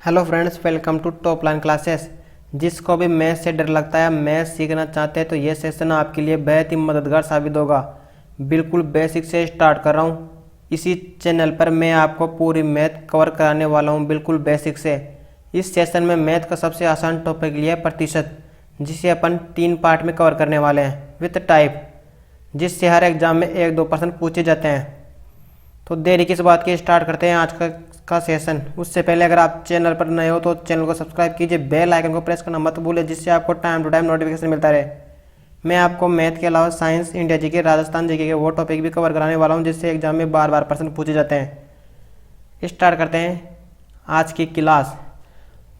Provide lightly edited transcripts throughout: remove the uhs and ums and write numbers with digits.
Hello friends, welcome to Top Line Classes. जिसको भी math से डर लगता है, मैथ सीखना चाहते हैं तो ये सेशन आपके लिए बेहद ही मददगार साबित होगा। बिल्कुल बेसिक से स्टार्ट कर रहा हूँ। इसी चैनल पर मैं आपको पूरी मैथ कवर कराने वाला हूँ, बिल्कुल बेसिक से। इस सेशन में मैथ का सबसे आसान टॉपिक लिया है प्रतिशत, जिसे अपन 3 पार्ट में कवर करने वाले हैं विथ टाइप, जिससे हर एग्जाम में 1-2% पूछे जाते हैं। तो देरी किस बात की, स्टार्ट करते हैं आज का सेशन। उससे पहले अगर आप चैनल पर नए हो तो चैनल को सब्सक्राइब कीजिए, बेल आइकन को प्रेस करना मत भूलिए, जिससे आपको टाइम टू टाइम नोटिफिकेशन मिलता रहे। मैं आपको मैथ के अलावा science, India GK, Rajasthan GK के वो टॉपिक भी कवर कराने वाला हूँ, जिससे एग्जाम में बार बार प्रश्न पूछे जाते हैं। स्टार्ट करते हैं आज की क्लास।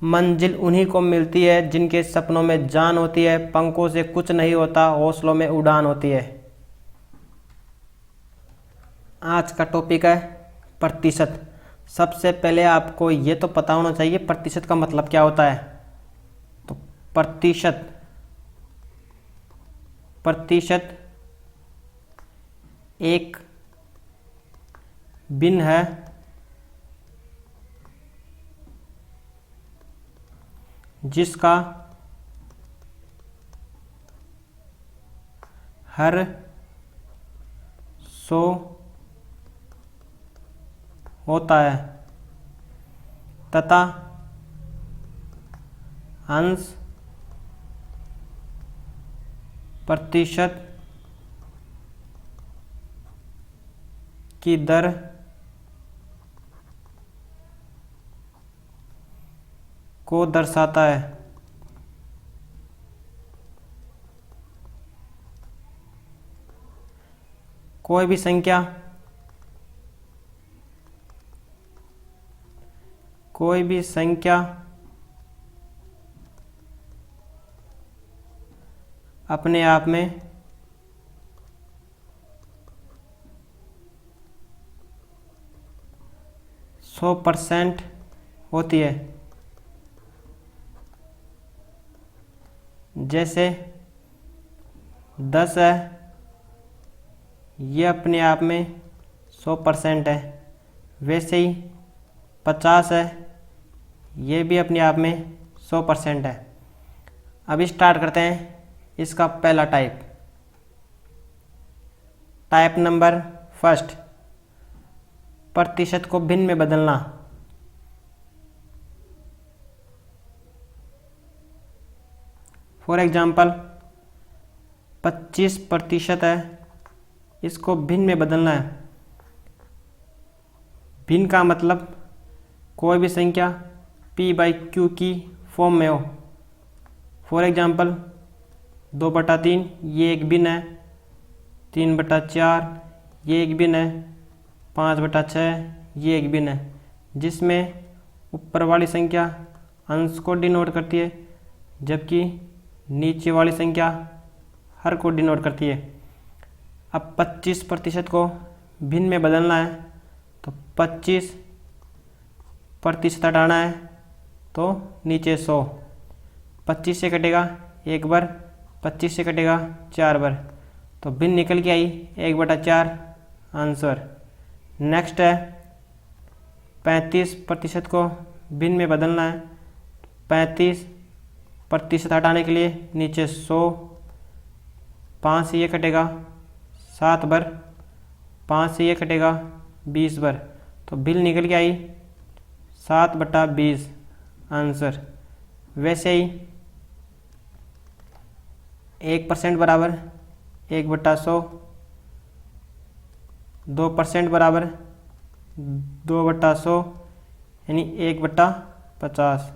मंजिल उन्हीं को मिलती है जिनके सपनों में जान होती है, पंखों से कुछ नहीं होता, हौसलों में उड़ान होती है। आज का टॉपिक है प्रतिशत। सबसे पहले आपको ये तो पता होना चाहिए प्रतिशत का मतलब क्या होता है। तो प्रतिशत प्रतिशत एक भिन्न है जिसका हर 100 होता है तथा अंश प्रतिशत की दर को दर्शाता है। कोई भी संख्या अपने आप में 100% होती है। जैसे 10 है, ये अपने आप में 100% है। वैसे ही 50 है, ये भी अपने आप में 100% है। अब स्टार्ट करते हैं इसका पहला टाइप नंबर फर्स्ट, प्रतिशत को भिन्न में बदलना। फॉर एग्जाम्पल 25% है, इसको भिन्न में बदलना है। भिन्न का मतलब कोई भी संख्या p/q की फॉर्म में हो। फॉर एग्जाम्पल 2/3 ये एक भिन्न है, 3/4 ये एक भिन्न है, 5/6 ये एक भिन्न है, जिसमें ऊपर वाली संख्या अंश को डिनोट करती है, जबकि नीचे वाली संख्या हर को डिनोट करती है। अब 25% को भिन्न में बदलना है, तो 25% हटाना है तो नीचे 100। 25 से कटेगा 1 बार, 25 से कटेगा 4 बार, तो भिन्न निकल के आई 1/4 आंसर। नेक्स्ट है 35% को भिन्न में बदलना है। 35% हटाने के लिए नीचे 100, 5 से ये कटेगा 7 बार, 5 से ये कटेगा 20 बार, तो भिन्न निकल के आई 7/20 आंसर। वैसे ही 1% बराबर 1/100, 2% बराबर 2/100 यानी 1/50,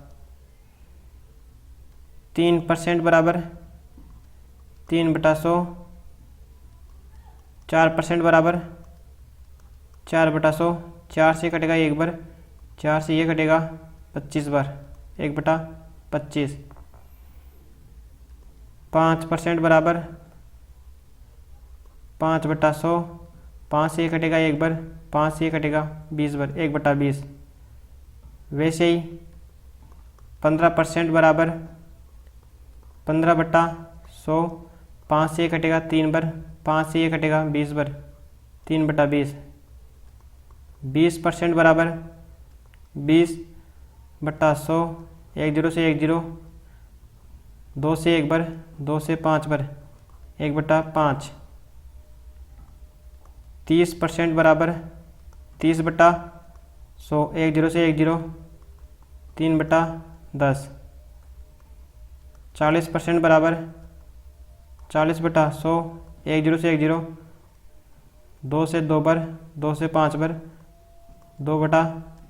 3% बराबर 3/100, 4% बराबर 4/100, 4 से कटेगा 1 बार, 4 से ये कटेगा 25 बार, 1/25। 5% बराबर 5/100, 5 से ये कटेगा 1 बार, 5 से ये कटेगा 20 बार, 1/20। वैसे ही 15% बराबर 15/100, 5 से ये कटेगा 3 बार, 5 से ये कटेगा 20 बार, 3/20। 20% बराबर 20 बटा 100, 1 जीरो से 1 जीरो, 2 से 1 बार, 2 से 5 बार, 1 बटा 5। 30% बराबर 30 बटा 100, 1 जीरो से 1 जीरो, 3 बटा 10। 40% बराबर 40 बटा 100, 1 जीरो से 1 जीरो, 2 से 2 बार, 2 से 5 बार, 2 बटा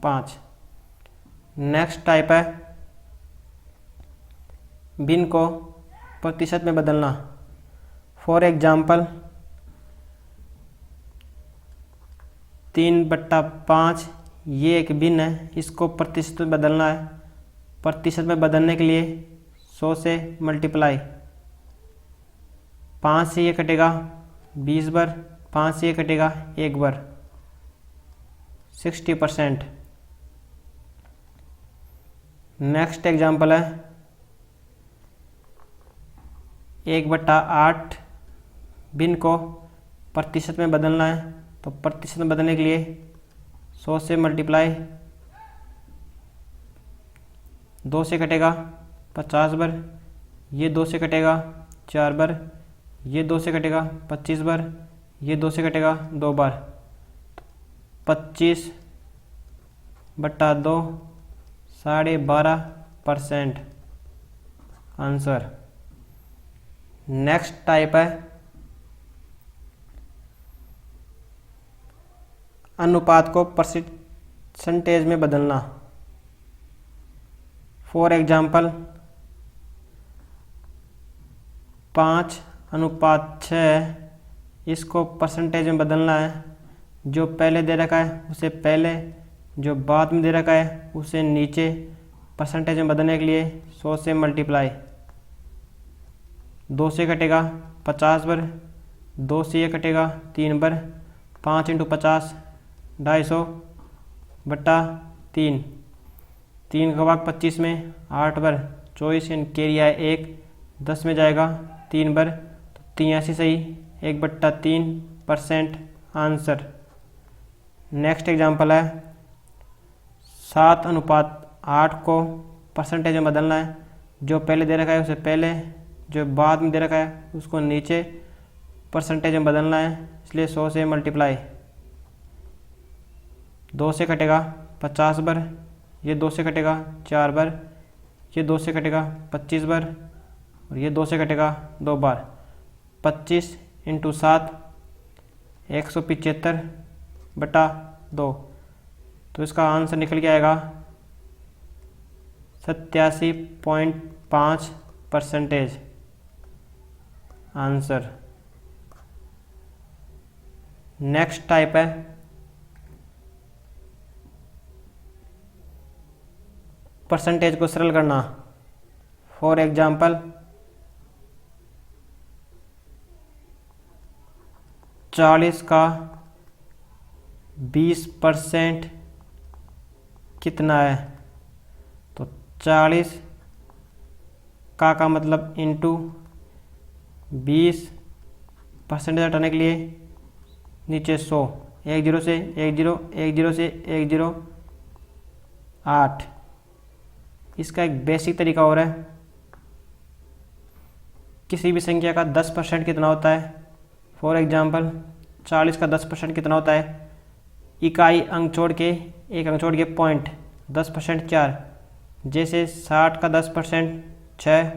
5। नेक्स्ट टाइप है भिन्न को प्रतिशत में बदलना। फॉर एग्जाम्पल 3/5 ये एक भिन्न है, इसको प्रतिशत में बदलना है। प्रतिशत में बदलने के लिए 100 से मल्टीप्लाई, 5 से ये कटेगा 20 बार, 5 से ये कटेगा 1 बार, 60%। नेक्स्ट एग्जाम्पल है 1/8 भिन्न को प्रतिशत में बदलना है। तो प्रतिशत में बदलने के लिए 100 से मल्टीप्लाई, 2 से कटेगा 50 बार, ये 2 से कटेगा 4 बार, ये 2 से कटेगा 25 बार, ये 2 से कटेगा 2 बार। 25 बटा 2, 12.5% आंसर। नेक्स्ट टाइप है अनुपात को परसेंटेज में बदलना। फॉर एग्जाम्पल 5:6, इसको परसेंटेज में बदलना है। जो पहले दे रखा है उसे पहले, जो बाद में दे रखा है उसे नीचे। परसेंटेज में बदलने के लिए 100 से मल्टीप्लाई, 2 से कटेगा 50 बार, 2 से ये कटेगा 3 बार, 5 × 50 250 बटा 3, 3 का भाग 25 में 8 बार, 24 कैरी आए 1, 10 में जाएगा 3 बार, तो 83 सही, 1/3% आंसर। नेक्स्ट एग्जाम्पल है 7:8 को परसेंटेज में बदलना है। जो पहले दे रखा है उसे पहले, जो बाद में दे रखा है उसको नीचे परसेंटेज में बदलना है, इसलिए 100 से मल्टीप्लाई, 2 से कटेगा 50 बार, ये 2 से कटेगा 4 बार, ये 2 से कटेगा 25 बार, और ये 2 से कटेगा 2 बार। 25 × 7 175 बटा 2, तो इसका आंसर निकल के आएगा 87.5% आंसर। नेक्स्ट टाइप है परसेंटेज को सरल करना। फॉर एग्जाम्पल 40 का 20% कितना है? तो 40 का मतलब इंटू 20%, हटाने के लिए नीचे 100, 1 जीरो से 1 जीरो, 1 जीरो से 1 जीरो, 8। इसका एक बेसिक तरीका और है, किसी भी संख्या का 10% कितना होता है। फॉर एग्जाम्पल 40 का 10% कितना होता है? इकाई अंक छोड़ के, एक अंक छोड़ के पॉइंट, 10% 4। जैसे 60 का 10% 6,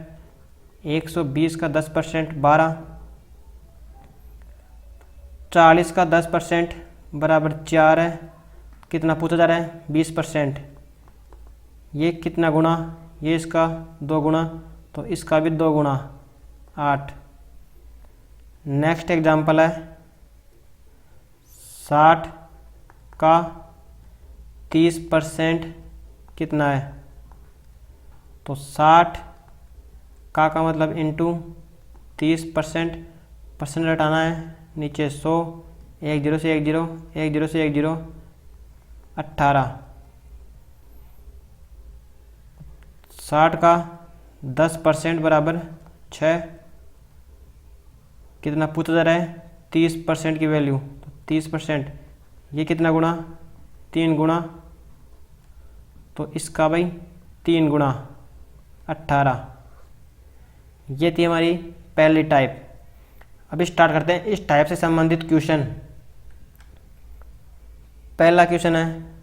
120 का 10% 12, 40 का 10% बराबर 4 है। कितना पूछा जा रहा है? 20%। ये कितना गुना? ये इसका 2 गुना, तो इसका भी 2 गुना, 8। नेक्स्ट एग्जाम्पल है 60 का 30% कितना है? तो 60 का मतलब इंटू 30%, परसेंट हटाना है, नीचे 100, 1 जीरो से 1 जीरो, 1 जीरो से 1 जीरो, 18। 60 का 10% बराबर 6। कितना पूछा जा रहा है? 30% की वैल्यू, तो 30%, ये कितना गुना? 3 गुना, तो इसका भाई 3 गुणा 18। ये थी हमारी पहली टाइप। अब स्टार्ट करते हैं इस टाइप से संबंधित क्वेश्चन। पहला क्वेश्चन है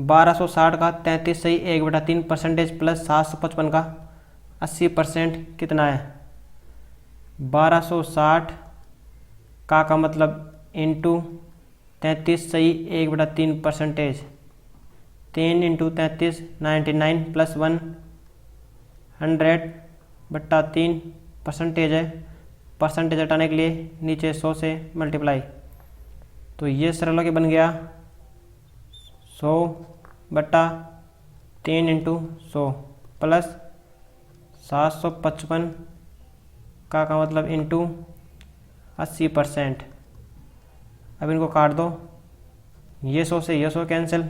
1260 का 33 सही 1/3 परसेंटेज प्लस 755 का 80% कितना है। 1260 का मतलब इंटू 33 सही 1/3 परसेंटेज, 3 इंटू 33 99 प्लस 100/3 परसेंटेज है। परसेंटेज हटाने के लिए नीचे 100 से मल्टीप्लाई, तो ये सरल होकर बन गया 100/3 इंटू 100 प्लस 755 का मतलब इंटू 80%। अब इनको काट दो, ये 100 से ये 100 कैंसिल,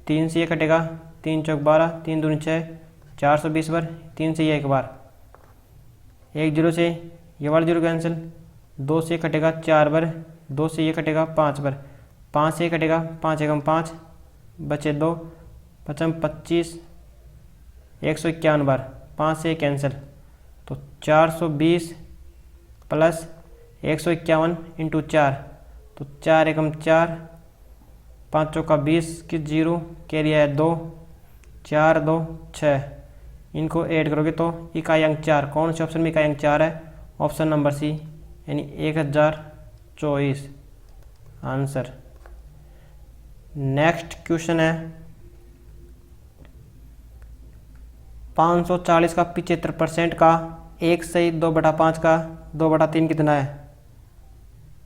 3 से ये कटेगा, 3 चौक 12, 3 दूनी 6, 420 बार, 3 से ये 1 बार, 1 0 से ये वाला 0 कैंसिल, 2 से कटेगा 4 बार, 2 से ये कटेगा 5 बार, 5 से कटेगा, 5 एकम 5 बचे 2, 5 25, 151 बार, 5 से कैंसिल, तो 420 प्लस 151 इंटू 4, तो 4 एकम 4, 5 चौका 20 की 0, कैरी है 2, 4 2 6, इनको ऐड करोगे तो इकाई अंक 4, कौन से ऑप्शन में इकाई अंक 4 है, ऑप्शन नंबर सी यानी 1024 आंसर। नेक्स्ट क्वेश्चन है 540 का 75% का 1 सही 2/5 का 2/3 कितना है।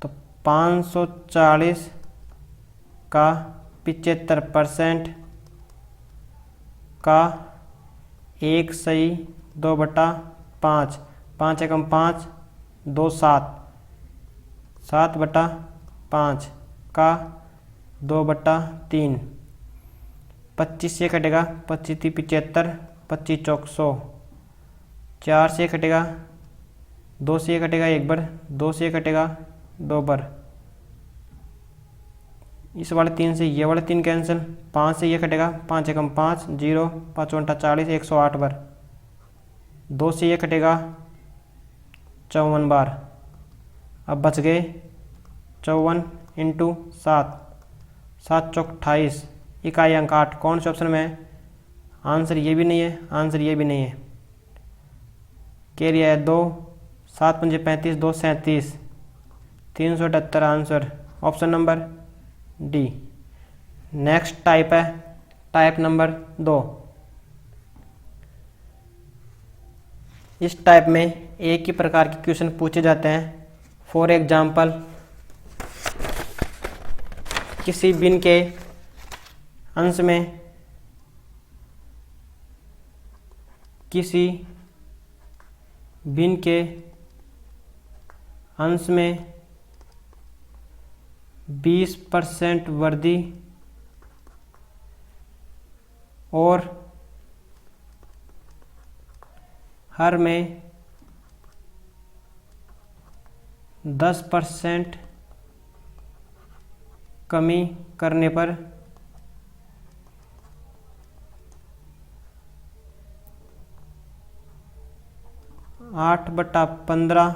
तो 540 का 75% का 1 सही 2/5, 5 एकम 5, 2 7, 7/5 का 2/3, 25 से कटेगा, 25 75, 25 चौक 100, 4 से कटेगा, 2 से कटेगा 1 बार, 2 से कटेगा 2 बार, इस वाले 3 से ये वाले 3 कैंसिल, 5 से ये कटेगा, 5 एकम 5 0, 5 40, 108 बार, 2 से ये कटेगा 54 बार। अब बच गए 54 इंटू 7, 7 चौक 28, इकाई अंक 8, कौन से ऑप्शन में है, आंसर ये भी नहीं है, आंसर ये भी नहीं है, कैरियर है 2, 7 5 35, 2 37, 378 answer, option number D. Next type है टाइप नंबर 2। इस टाइप में एक ही प्रकार के क्वेश्चन पूछे जाते हैं। फॉर एग्जाम्पल, किसी भिन्न के अंश में किसी भिन्न के अंश में 20% वृद्धि और हर में 10% कमी करने पर आठ बटा 15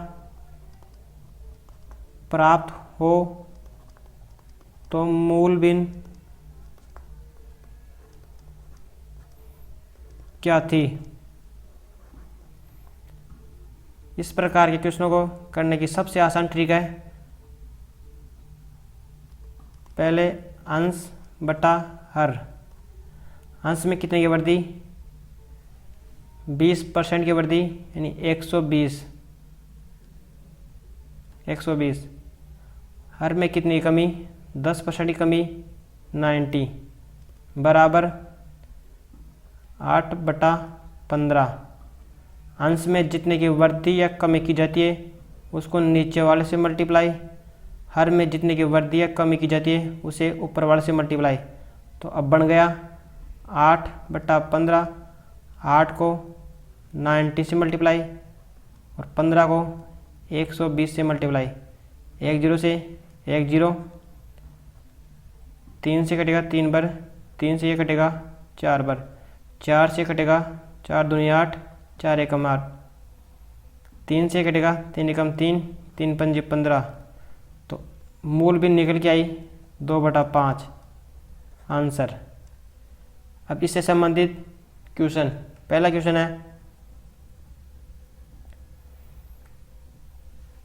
प्राप्त हो तो मूल भिन्न क्या थी। इस प्रकार के क्वेश्चनों को करने की सबसे आसान ट्रिक है, पहले अंश बटा हर। अंश में कितने की वृद्धि, 20% की वृद्धि यानी 120। हर में कितनी कमी, 10% की कमी 90 बराबर 8 बटा 15। अंश में जितने की वृद्धि या कमी की जाती है उसको नीचे वाले से मल्टीप्लाई, हर में जितने की वृद्धि या कमी की जाती है उसे ऊपर वाले से मल्टीप्लाई। तो अब बन गया 8 बटा 15, 8 को 90 से मल्टीप्लाई और 15 को 120 से मल्टीप्लाई। 1 0 से 1 0, 3 से कटेगा 3 बार, 3 से ये कटेगा 4 बार, 4 से कटेगा 4 दूनी 8, 4 एकम 8, 3 से कटेगा 3 एकम 3, 3 पंजे 15, तो मूल भी निकल के आई 2/5 आंसर। अब इससे संबंधित क्वेश्चन, पहला क्वेश्चन है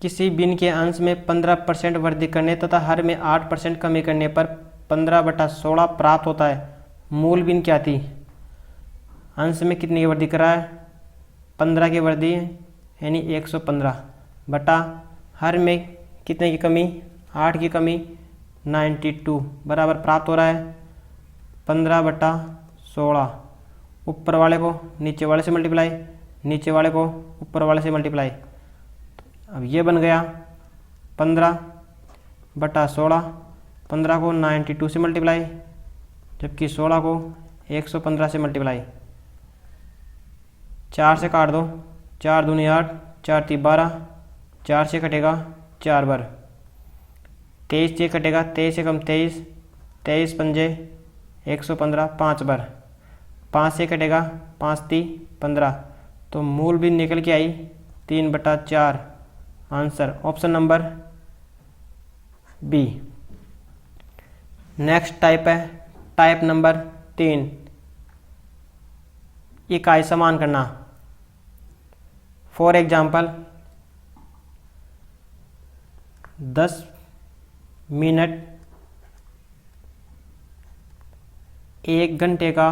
किसी बिन के अंश में 15% वृद्धि करने तथा हर में 8% कमी करने पर 15/16 प्राप्त होता है। मूल बिन क्या थी? अंश में कितनी की वृद्धि करा है? 15 की वृद्धि यानी 115 बटा हर में कितने की कमी? 8 की कमी 92 बराबर प्राप्त हो रहा है 15/16। ऊपर वाले को नीचे वाले से मल्टीप्लाई, नीचे वाले को ऊपर वाले से मल्टीप्लाई। अब ये बन गया 15/16, 15 को 92 से मल्टीप्लाई, जबकि 16 को 115 से मल्टीप्लाई। 4 से काट दो, 4 दूनी 8, 4 ती 12, 4 से कटेगा 4 बार, 23 से कटेगा 23 एकम 23, 23 पंजे 115, 5 बार, 5 से कटेगा 5 ती 15, तो मूल भी निकल के आई 3/4 answer. Option number B. Next type है टाइप नंबर 3, इकाई समान करना। फॉर एग्जाम्पल 10 मिनट 1 घंटे का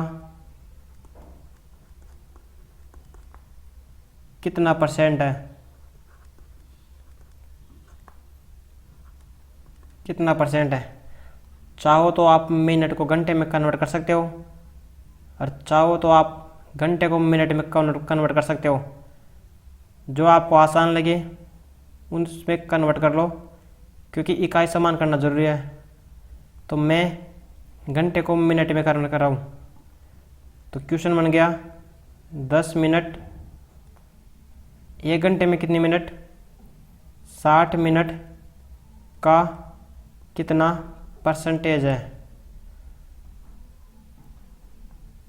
कितना परसेंट है? कितना परसेंट है? चाहो तो आप मिनट को घंटे में कन्वर्ट कर सकते हो, और चाहो तो आप घंटे को मिनट में कन्वर्ट कर सकते हो। जो आपको आसान लगे उसमें कन्वर्ट कर लो, क्योंकि इकाई समान करना ज़रूरी है। तो मैं घंटे को मिनट में कन्वर्ट कर रहा हूँ। तो क्वेश्चन बन गया 10 मिनट 1 घंटे में कितनी मिनट? 60 मिनट का कितना परसेंटेज है?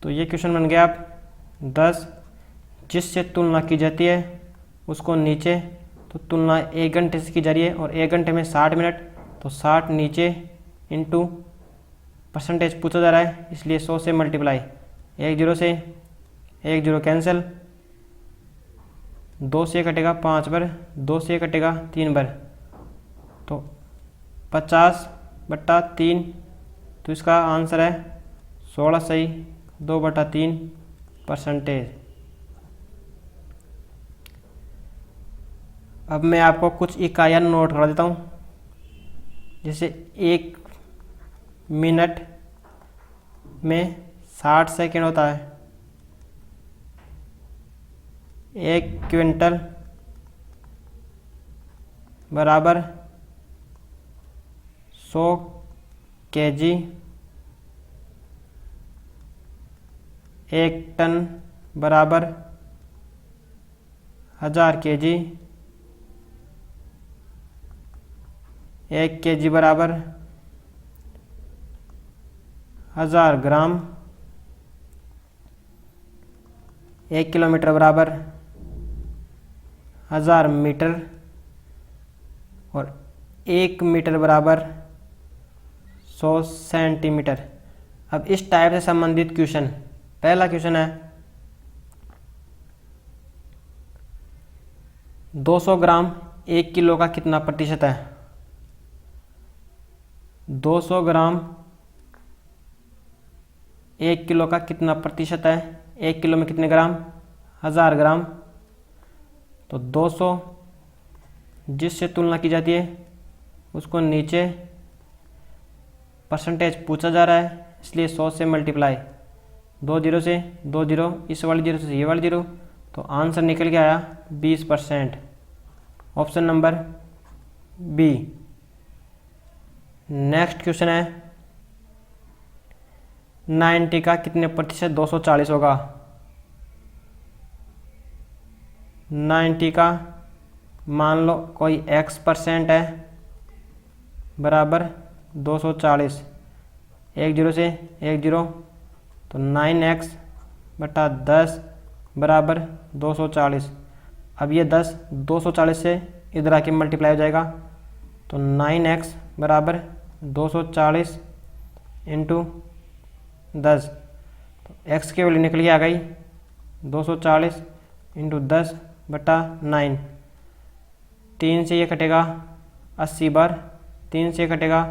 तो ये क्वेश्चन बन गया आप 10 जिससे तुलना की जाती है उसको नीचे, तो तुलना 1 घंटे से की जा रही है और 1 घंटे में 60 मिनट, तो 60 नीचे इंटू परसेंटेज पूछा जा रहा है, इसलिए 100 से मल्टीप्लाई। 1 0 से 1 0 कैंसिल, 2 से कटेगा 5 बार, 2 से कटेगा 3 बार, तो 50/3, तो इसका आंसर है 16 सही 2/3 परसेंटेज। अब मैं आपको कुछ इकाइयाँ नोट करा देता हूँ। जैसे 1 मिनट में 60 सेकेंड होता है, 1 क्विंटल बराबर 100 kg, 1 टन बराबर 1000 kg, 1 kg बराबर 1000 ग्राम, 1 किलोमीटर बराबर 1000 मीटर, और 1 मीटर बराबर 100 सेंटीमीटर। अब इस टाइप से संबंधित क्वेश्चन, पहला क्वेश्चन है 200 ग्राम 1 किलो का कितना प्रतिशत है? 200 ग्राम 1 किलो का कितना प्रतिशत है? 1 किलो में कितने ग्राम? 1000 ग्राम। तो 200 जिससे तुलना की जाती है उसको नीचे परसेंटेज पूछा जा रहा है, इसलिए 100 से मल्टीप्लाई। 2 0 से 2 0, इस वाली 0 से ये वाली 0, तो आंसर निकल के आया 20%। Option number B. Next question है 90 का कितने प्रतिशत 240 होगा? 90 का मान लो कोई x% है बराबर 240। 1 0 से 1 0, तो 9x बटा 10 बराबर 240। अब ये 10 240 से इधर आके मल्टीप्लाई हो जाएगा, तो 9x बराबर 240 इंटू 10, तो x की वैल्यू निकल के आ गई 240 इंटू 10 बटा 9। 3 से ये कटेगा 80 बार, 3 से कटेगा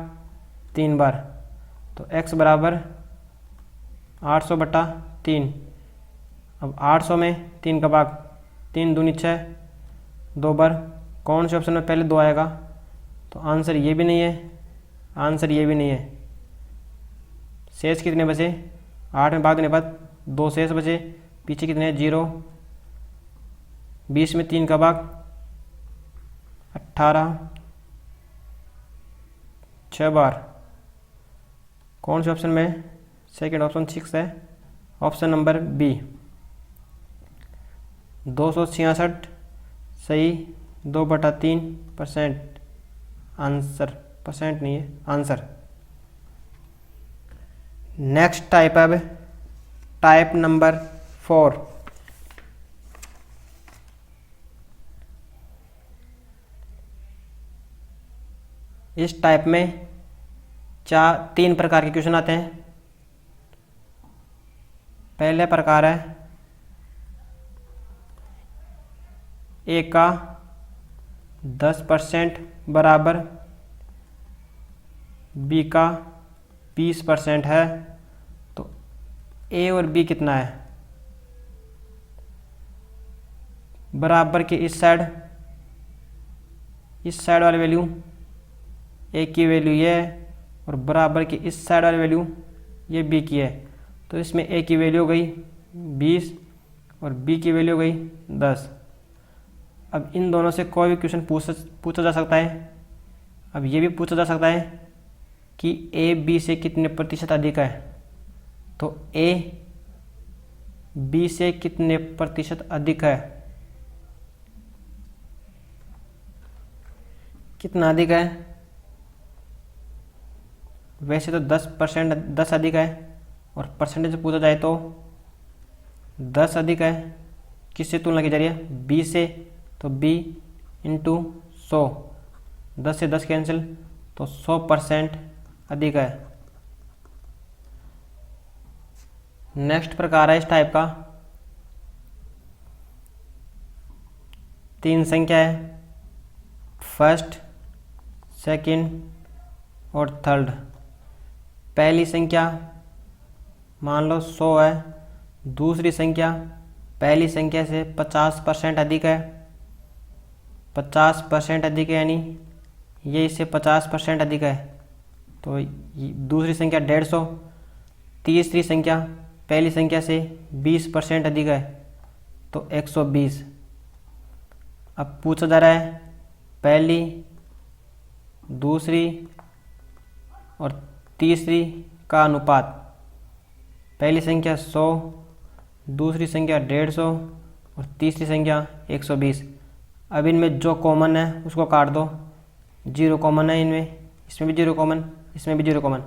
3 बार, तो x बराबर 800 बटा 3। अब 800 में 3 का भाग, 3 दूनी 6, 2 बार, कौन से ऑप्शन में पहले 2 आएगा? तो आंसर ये भी नहीं है, आंसर ये भी नहीं है। शेष कितने बचे? 8 में भाग देने के बाद 2 शेष बचे, पीछे कितने? 0। 20 में 3 का भाग 18, 6 बार, कौन से ऑप्शन में? सेकेंड ऑप्शन 6 है, ऑप्शन नंबर बी 266 सही, 2/3%। आंसर परसेंट नहीं है, आंसर। नेक्स्ट टाइप अब टाइप नंबर 4। इस टाइप में 3 प्रकार के क्वेश्चन आते हैं। पहले प्रकार है ए का 10% बराबर बी का 20% है, तो ए और बी कितना है? बराबर के इस साइड वाली वैल्यू ए की वैल्यू ये है, और बराबर की इस साइड वाली वैल्यू ये बी की है, तो इसमें ए की वैल्यू हो गई 20 और बी की वैल्यू हो गई 10। अब इन दोनों से कोई भी क्वेश्चन पूछा जा सकता है। अब ये भी पूछा जा सकता है कि ए बी से कितने प्रतिशत अधिक है, तो ए बी से कितने प्रतिशत अधिक है? कितना अधिक है? वैसे तो 10% अधिक है, और परसेंटेज से पूछा जाए तो 10 अधिक है। किससे तुलना की जा रही है? बी से, तो बी इंटू 100, 10 से 10 कैंसिल, तो 100% अधिक है। नेक्स्ट प्रकार है इस टाइप का, 3 संख्या है, फर्स्ट, सेकंड और थर्ड। पहली संख्या मान लो 100 है, दूसरी संख्या पहली संख्या से 50% अधिक है, 50% अधिक है, यानी ये इससे 50% अधिक है, तो दूसरी संख्या 150। तीसरी संख्या पहली संख्या से 20% अधिक है, तो 120। अब पूछा जा रहा है पहली, दूसरी और तीसरी का अनुपात। पहली संख्या 100, दूसरी संख्या 150 और तीसरी संख्या 120। अब इनमें जो कॉमन है उसको काट दो, 0 कॉमन है इनमें, इसमें भी 0 कॉमन, इसमें भी 0 कॉमन,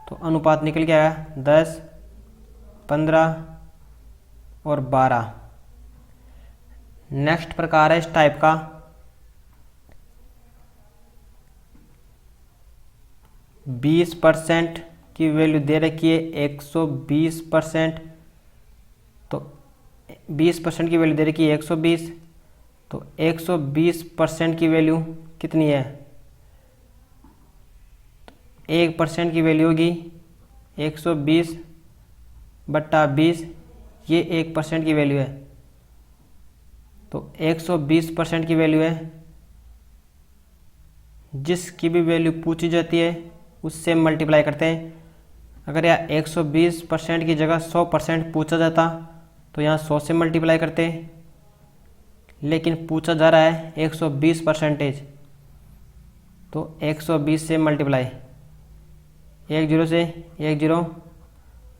तो अनुपात निकल के आया 10, 15 और 12। नेक्स्ट प्रकार है इस टाइप का, 20% की वैल्यू दे रखी है 120%, तो 20% की वैल्यू दे रखी है 120, तो 120% की वैल्यू कितनी है? 1% की वैल्यू होगी 120 बट्टा 20, ये 1% की वैल्यू है, तो 120% की वैल्यू है। जिसकी भी वैल्यू पूछी जाती है उससे मल्टीप्लाई करते हैं। अगर यहाँ 120% की जगह 100% पूछा जाता तो यहाँ 100 से मल्टीप्लाई करते, लेकिन पूछा जा रहा है 120%, तो 120 से मल्टीप्लाई, 1 0 से 1 0,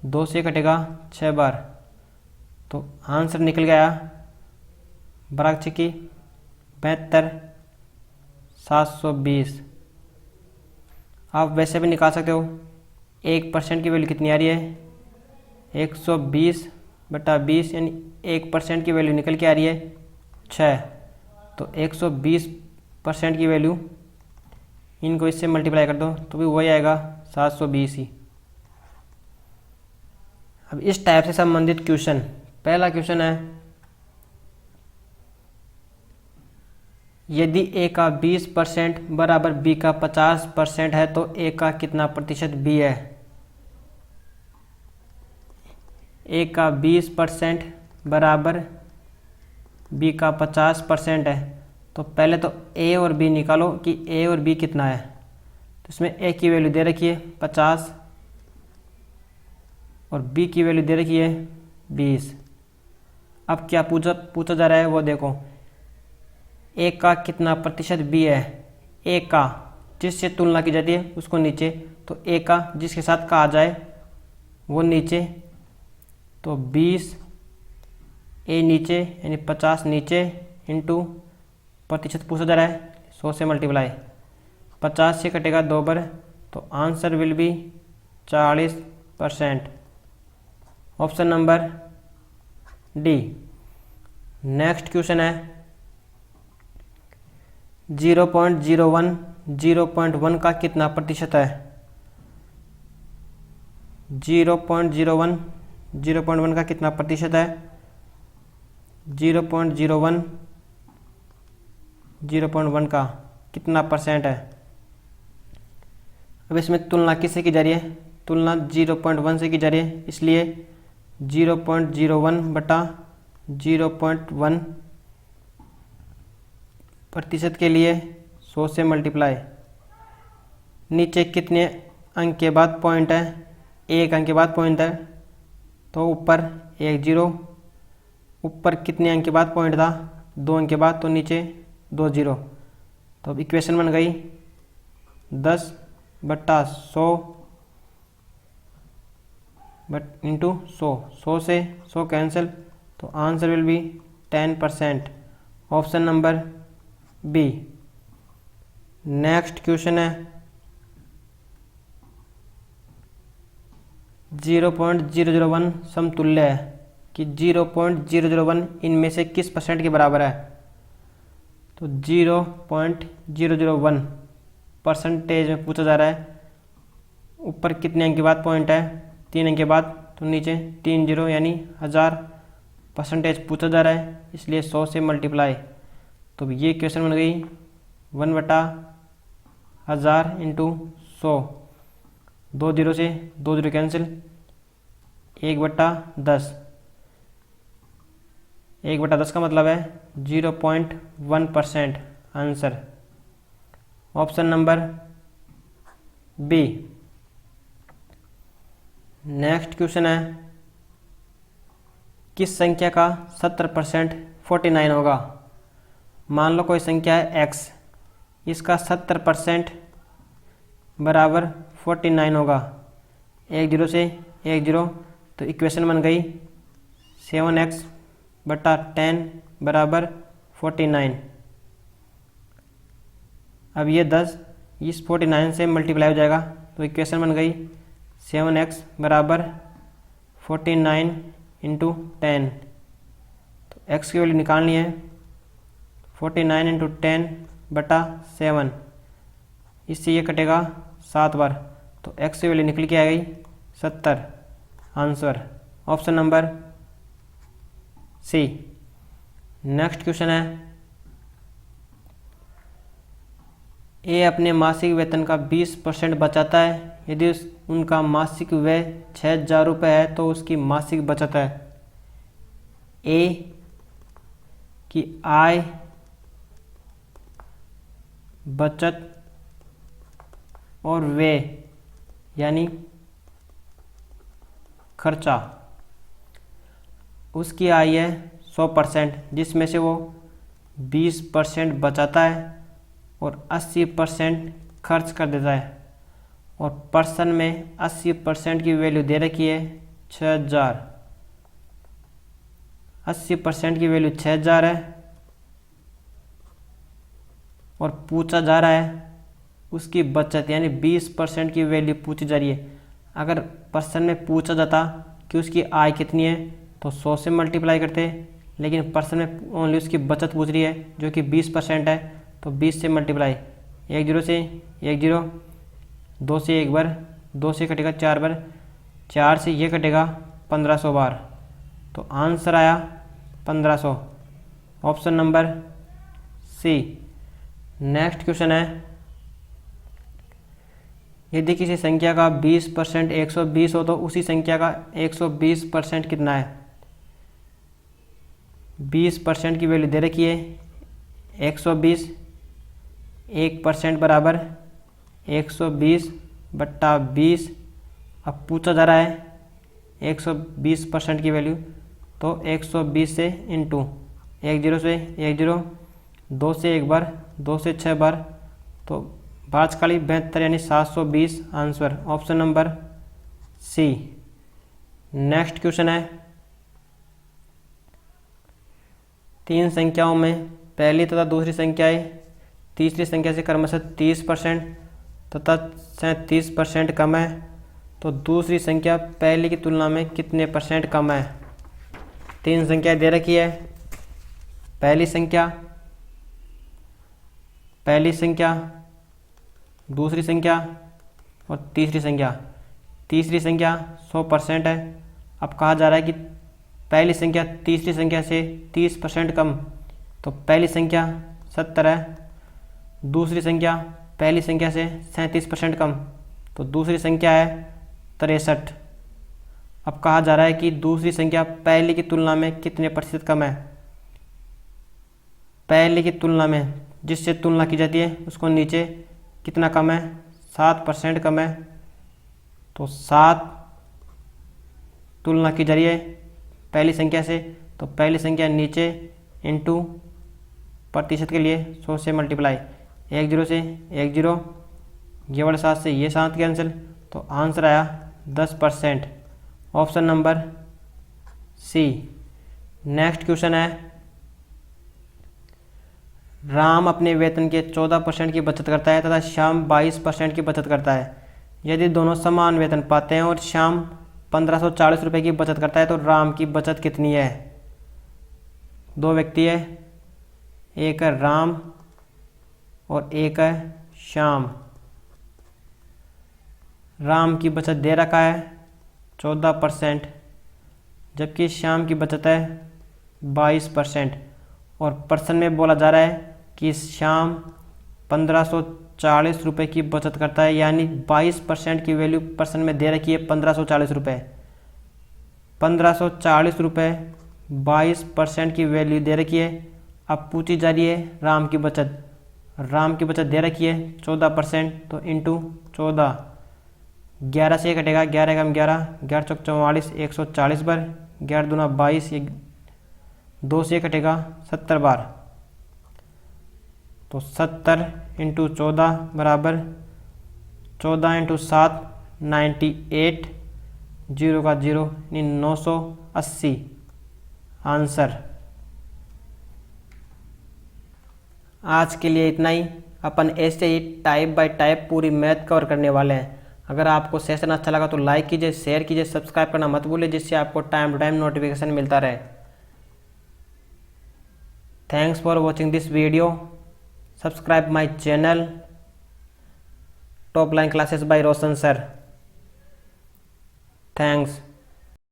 2 से कटेगा 6 बार, तो आंसर निकल गया बराबर की 72 720। आप वैसे भी निकाल सकते हो, 1% की वैल्यू कितनी आ रही है? 120/20 यानी 1% की वैल्यू निकल के आ रही है 6। तो 120% की वैल्यू इनको इससे मल्टीप्लाई कर दो तो भी वही आएगा 720 ही। अब इस टाइप से संबंधित क्वेश्चन, पहला क्वेश्चन है यदि ए का 20% बराबर बी का 50% है तो ए का कितना प्रतिशत बी है। ए का 20% बराबर बी का 50% है तो पहले तो ए और बी निकालो कि ए और बी कितना है। तो इसमें ए की वैल्यू दे रखी है 50 और बी की वैल्यू दे रखी है 20। अब क्या पूछा जा रहा है वो देखो, ए का कितना प्रतिशत बी है। ए का जिससे तुलना की जाती है उसको नीचे, तो ए का जिसके साथ का आ जाए वो नीचे, तो 20 ए नीचे यानी 50 नीचे इंटू प्रतिशत पूछा जा रहा है 100 से मल्टीप्लाई। 50 से कटेगा 2 बार तो answer will B 40%। Option number D. Next question है 0.01 0.1 का कितना प्रतिशत है। 0.01 0.1 का कितना प्रतिशत है। 0.01 0.1 का कितना परसेंट है। अब इसमें तुलना किससे की जा रही है, तुलना 0.1 से की जा रही है, इसलिए 0.01 बटा 0.1 प्रतिशत के लिए 100 से मल्टीप्लाई। नीचे कितने अंक के बाद पॉइंट है, 1 अंक के बाद पॉइंट है तो ऊपर 1 0, ऊपर कितने अंक के बाद पॉइंट था 2 अंक के बाद तो नीचे 2 0। तो अब इक्वेशन बन गई 10/100 बट इंटू 100 से 100 कैंसिल तो answer will be 10%। Option number B. Next question है 0.001 समतुल्य है कि 0.001 इनमें से किस परसेंट के बराबर है। तो 0.001 परसेंटेज में पूछा जा रहा है, ऊपर कितने अंक के बाद पॉइंट है 3 अंक के बाद तो नीचे 3 0 यानी 1000 परसेंटेज पूछा जा रहा है, इसलिए 100 से मल्टीप्लाई। तो ये क्वेश्चन बन गई 1/1000 इंटू 100, 2 0 से 2 0 कैंसिल, 1/10। 1/10 का मतलब है 0.1% answer. Option number B. Next question है किस संख्या का 70% 49 होगा। मान लो कोई संख्या है x, इसका 70% बराबर 49 होगा। 1 0 से 1 0 तो इक्वेशन बन गई 7x/10 बराबर 49। अब ये 10 इस 49 से मल्टीप्लाई हो जाएगा तो इक्वेशन बन गई 7x बराबर 49 इंटू 10। तो x की वैल्यू निकालनी है 49 इंटू 10/7, इससे ये कटेगा 7 बार तो x की वैल्यू निकल के आ गई 70 answer. Option number C. Next question है ए अपने मासिक वेतन का 20% बचाता है। यदि उनका मासिक व्यय 6000 रुपये है तो उसकी मासिक बचत है। ए की आय, बचत और व्यय यानी खर्चा। उसकी आय है 100% जिसमें से वो 20% बचाता है और 80% खर्च कर देता है। और पर्सन में 80% की वैल्यू दे रखी है 6000। 80% की वैल्यू 6000 है और पूछा जा रहा है उसकी बचत यानी 20% की वैल्यू पूछी जा रही है। अगर पर्सन में पूछा जाता कि उसकी आय कितनी है, तो 100 से मल्टीप्लाई करते, लेकिन पर्सन में ओनली उसकी बचत पूछ रही है जो कि 20% है, तो 20 से मल्टीप्लाई, 1 0 से 1 0, 2 से 1 बार, 2 से कटेगा 4 बार, 4 से ये कटेगा 1500 बार, तो आंसर आया 1500, option number C. Next question है, यदि किसी संख्या का 20% 120 हो तो उसी संख्या का 120% कितना है। 20% की वैल्यू दे रखी है 120, 1% बराबर 120/20। अब पूछा जा रहा है 120% की वैल्यू, तो 120 से इंटू 1 0 से 1 0, 2 से 1 बार, 2 से 6 बार, तो 5 काली 72 यानी 720, answer option number C. Next question है, 3 संख्याओं में पहली तथा दूसरी संख्याएं तीसरी संख्या से क्रमशः 30% तथा 37% कम है, तो दूसरी संख्या पहली की तुलना में कितने % कम है। 3 संख्या दे रखी है, पहली संख्या, दूसरी संख्या और तीसरी संख्या। तीसरी संख्या 100% है। अब कहा जा रहा है कि पहली संख्या तीसरी संख्या से 30% कम, तो पहली संख्या 70 है। दूसरी संख्या पहली संख्या से 37% कम, तो दूसरी संख्या है 63। अब कहा जा रहा है कि दूसरी संख्या पहली की तुलना में कितने प्रतिशत कम है। पहली की तुलना में जिससे तुलना की जाती है उसको नीचे कितना कम है, 7% कम है, तो 7 तुलना की जा रही है पहली संख्या से, तो पहली संख्या नीचे इंटू प्रतिशत के लिए 100 से मल्टीप्लाई, 1 0 से 1 0, ये वाला 7 से ये 7 कैंसिल, तो आंसर आया 10%, option number C. Next question है, राम अपने वेतन के 14% की बचत करता है तथा श्याम 22% की बचत करता है। यदि दोनों समान वेतन पाते हैं और श्याम 1540 रुपये की बचत करता है तो राम की बचत कितनी है। 2 व्यक्ति है, एक है राम और एक है श्याम। राम की बचत दे रखा है 14%, जबकि श्याम की बचत है 22%, और पर्सन में बोला जा रहा है कि श्याम 1540 रुपये की बचत करता है, यानी 22% की वैल्यू पर्सन में दे रखी है 1540 रुपये। 1540 रुपये 22% की वैल्यू दे रखी है। अब पूछी जा रही है राम की बचत। राम की बचत दे रखी है 14%, तो इंटू 14, 11 से कटेगा 11 कम 11, 11 चौक 44, 140 बार, 11 दूना 22, 2 से कटेगा 70 बार, तो 70 इंटू 14 बराबर 14 इंटू 7 98, 0 का 0 यानी 980, आंसर। आज के लिए इतना ही। अपन ऐसे ही टाइप बाय टाइप पूरी मैथ कवर करने वाले हैं। अगर आपको सेशन अच्छा लगा तो लाइक कीजिए, शेयर कीजिए, सब्सक्राइब करना मत भूलिए, जिससे आपको टाइम टू टाइम नोटिफिकेशन मिलता रहे। Thanks for watching this video. Subscribe my channel top Line classes bye Roshan sir. Thanks.